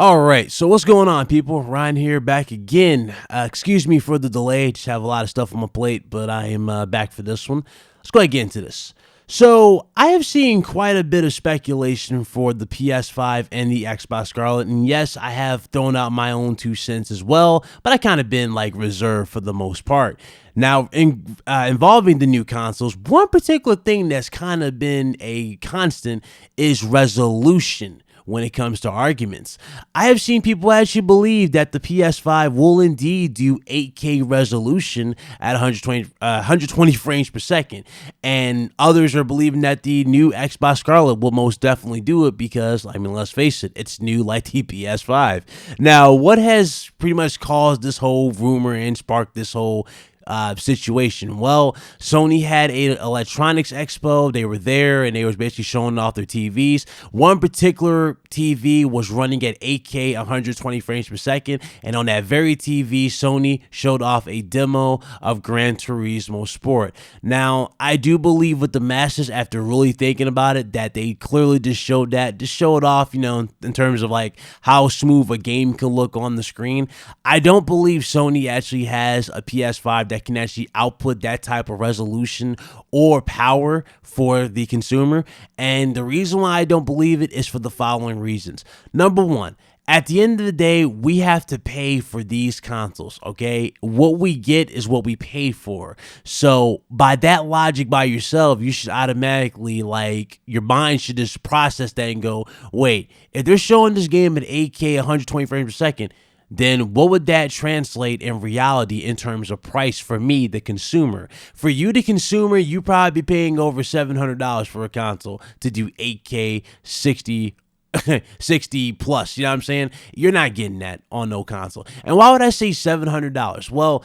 All right, so what's going on, people? Ryan here, back again. Excuse me for the delay. Just have a lot of stuff on my plate, but I am back for this one. Let's go ahead and get into this. So I have seen quite a bit of speculation for the PS5 and the Xbox Scarlet, and yes, I have thrown out my own 2 cents as well, but I kind of been like reserved for the most part. Now, involving the new consoles, one particular thing that's kind of been a constant is resolution. When it comes to arguments, I have seen people actually believe that the PS5 will indeed do 8K resolution at 120 frames per second, and others are believing that the new Xbox Scarlet will most definitely do it because, I mean, let's face it, it's new like the PS5. Now, what has pretty much caused this whole rumor and sparked this whole situation? Well, Sony had a electronics expo. They were there and they was basically showing off their TVs. One particular TV was running at 8K 120 frames per second, and on that very TV, Sony showed off a demo of Gran Turismo Sport. Now, I do believe with the masses, after really thinking about it, that they clearly just showed it off, you know, in terms of like how smooth a game can look on the screen. I don't believe Sony actually has a PS5 that can actually output that type of resolution or power for the consumer. And the reason why I don't believe it is for the following reasons. Number one, at the end of the day, we have to pay for these consoles, okay? What we get is what we pay for. So by that logic by yourself, you should automatically, like, your mind should just process that and go, wait, if they're showing this game at 8K 120 frames per second, then what would that translate in reality in terms of price for me, the consumer? For you, the consumer, you probably be paying over $700 for a console to do 8K 60 plus, you know what I'm saying? You're not getting that on no console. And why would I say $700? Well,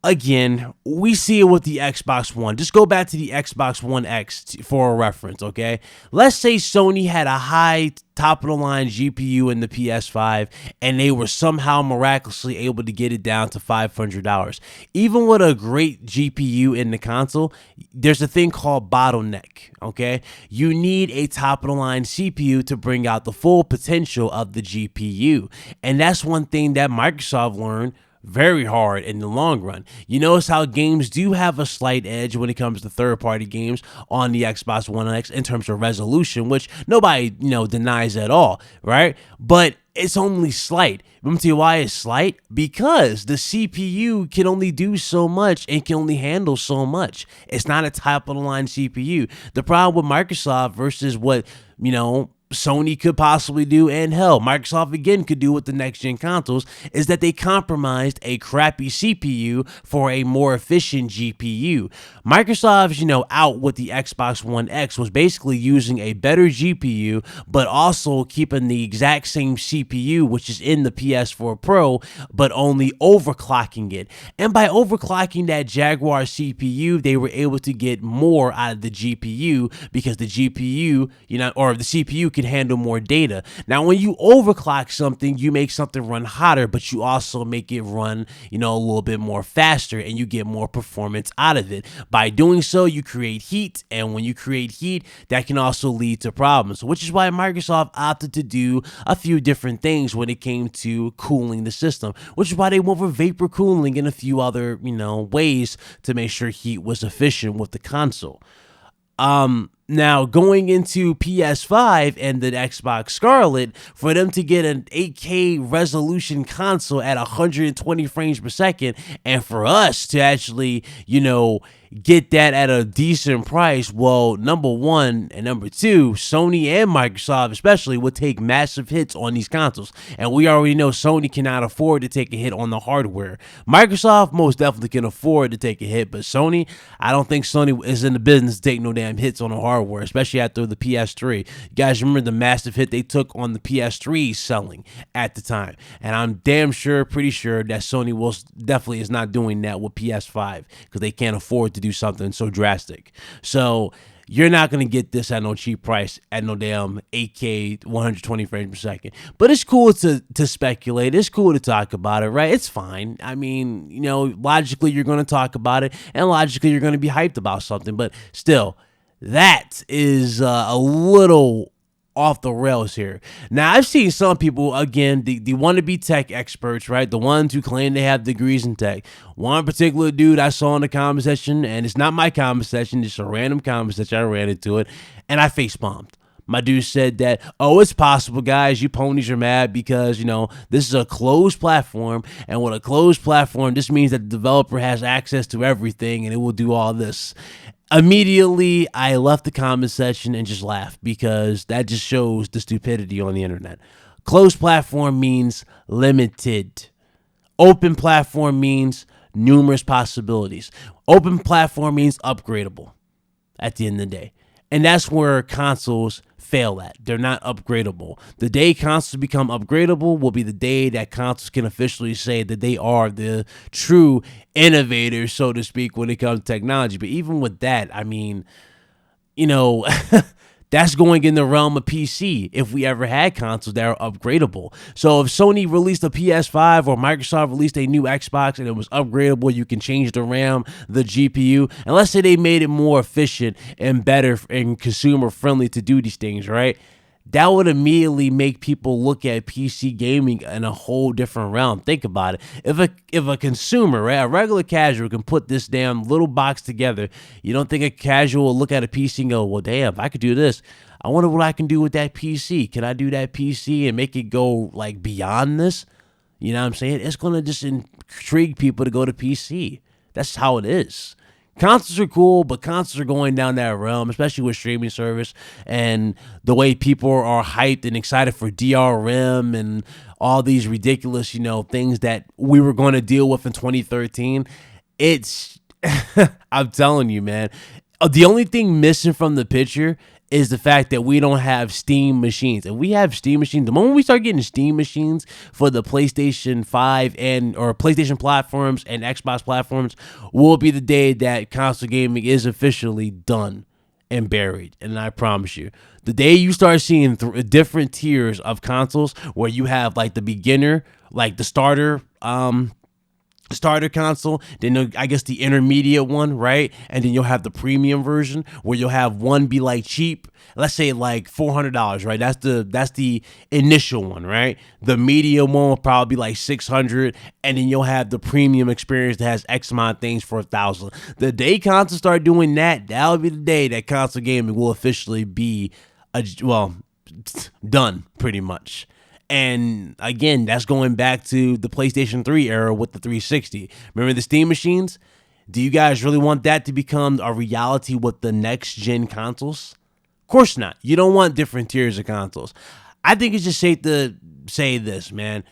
again, we see it with the Xbox One. Just go back to the Xbox One X for a reference, okay? Let's say Sony had a high top-of-the-line GPU in the PS5, and they were somehow miraculously able to get it down to $500. Even with a great GPU in the console, there's a thing called bottleneck, okay? You need a top-of-the-line CPU to bring out the full potential of the GPU, and that's one thing that Microsoft learned very hard in the long run. You notice how games do have a slight edge when it comes to third-party games on the Xbox One X in terms of resolution, which nobody, denies at all, right? But it's only slight. Let me tell you why it's slight. Because the CPU can only do so much and can only handle so much. It's not a top-of-the-line CPU. The problem with Microsoft versus what, Sony could possibly do, and hell, Microsoft again could do with the next-gen consoles, is that they compromised a crappy CPU for a more efficient GPU. Microsoft's, out with the Xbox One X was basically using a better GPU, but also keeping the exact same CPU, which is in the PS4 Pro, but only overclocking it. And by overclocking that Jaguar CPU, they were able to get more out of the GPU because the GPU, or the CPU can handle more data. Now, when you overclock something, you make something run hotter, but you also make it run, a little bit more faster, and you get more performance out of it. By doing so, you create heat, and when you create heat, that can also lead to problems, which is why Microsoft opted to do a few different things when it came to cooling the system, which is why they went for vapor cooling and a few other, ways to make sure heat was efficient with the console. Now, going into PS5 and the Xbox Scarlet, for them to get an 8K resolution console at 120 frames per second, and for us to actually, get that at a decent price, well, number one and number two, Sony and Microsoft especially would take massive hits on these consoles. And we already know Sony cannot afford to take a hit on the hardware. Microsoft most definitely can afford to take a hit, but Sony, I don't think Sony is in the business to take no damn hits on the hardware, especially after the PS3. You guys remember the massive hit they took on the PS3 selling at the time. And I'm pretty sure that Sony will definitely is not doing that with PS5 because they can't afford to do something so drastic. So you're not going to get this at no cheap price at no damn 8K 120 frames per second. But it's cool to speculate. It's cool to talk about it, right? It's fine. I mean, logically you're going to talk about it, and logically you're going to be hyped about something. But still, that is a little off the rails here. Now, I've seen some people, again, the wannabe tech experts, right? The ones who claim they have degrees in tech. One particular dude I saw in the comment section, and it's not my comment section, it's a random comment section. I ran into it, and I face bombed. My dude said that, oh, it's possible, guys. You ponies are mad because, this is a closed platform. And with a closed platform, this means that the developer has access to everything and it will do all this. Immediately, I left the comment section and just laughed because that just shows the stupidity on the internet. Closed platform means limited. Open platform means numerous possibilities. Open platform means upgradable at the end of the day. And that's where consoles fail at. They're not upgradable. The day consoles become upgradable will be the day that consoles can officially say that they are the true innovators, so to speak, when it comes to technology. But even with that, I mean, that's going in the realm of PC if we ever had consoles that are upgradable. So if Sony released a PS5 or Microsoft released a new Xbox and it was upgradable, you can change the RAM, the GPU, and let's say they made it more efficient and better and consumer friendly to do these things, right? That would immediately make people look at PC gaming in a whole different realm. Think about it. If a consumer, right, a regular casual can put this damn little box together, you don't think a casual will look at a PC and go, well, damn, if I could do this, I wonder what I can do with that PC. Can I do that PC and make it go like beyond this? You know what I'm saying? It's going to just intrigue people to go to PC. That's how it is. Consoles are cool, but consoles are going down that realm, especially with streaming service and the way people are hyped and excited for DRM and all these ridiculous, things that we were going to deal with in 2013. It's, I'm telling you, man, the only thing missing from the picture is the fact that we don't have Steam machines. If we have Steam machines, the moment we start getting Steam machines for the PlayStation 5 or PlayStation platforms and Xbox platforms, will be the day that console gaming is officially done and buried. And I promise you, the day you start seeing different tiers of consoles where you have like the beginner, like the starter console, then I guess the intermediate one, right? And then you'll have the premium version where you'll have one be like cheap, let's say like $400, right? That's the initial one, right? The medium one will probably be like $600, and then you'll have the premium experience that has X amount of things for $1,000. The day consoles start doing that, that'll be the day that console gaming will officially be done pretty much. And again, that's going back to the PlayStation 3 era with the 360. Remember the Steam machines? Do you guys really want that to become a reality with the next gen consoles? Of course not. You don't want different tiers of consoles. I think it's just safe to say this, man.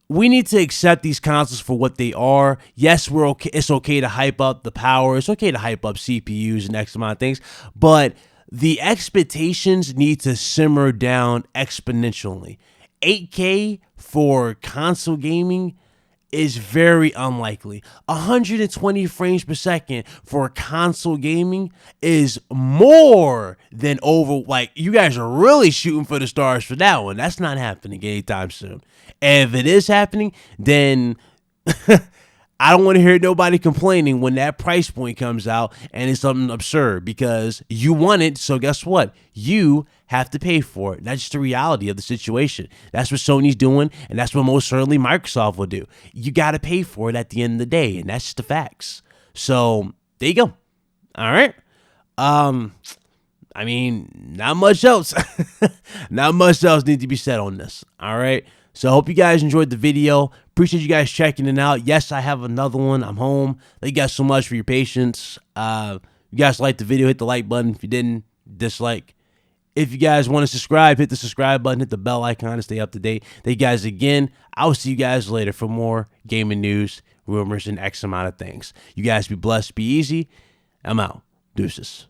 We need to accept these consoles for what they are. Yes, we're okay. It's okay to hype up the power. It's okay to hype up CPUs and X amount of things. But the expectations need to simmer down exponentially. 8K for console gaming is very unlikely. 120 frames per second for console gaming is more than over. Like, you guys are really shooting for the stars for that one. That's not happening anytime soon. And if it is happening, then I don't want to hear nobody complaining when that price point comes out and it's something absurd because you want it. So guess what? You have to pay for it. That's just the reality of the situation. That's what Sony's doing, and that's what most certainly Microsoft will do. You got to pay for it at the end of the day, and that's just the facts. So there you go. All right. I mean, not much else. Not much else needs to be said on this. All right. So I hope you guys enjoyed the video. Appreciate you guys checking it out. Yes, I have another one. I'm home. Thank you guys so much for your patience. If you guys liked the video, hit the like button. If you didn't, dislike. If you guys want to subscribe, hit the subscribe button, hit the bell icon to stay up to date. Thank you guys again. I will see you guys later for more gaming news, rumors, and X amount of things. You guys be blessed, be easy. I'm out. Deuces.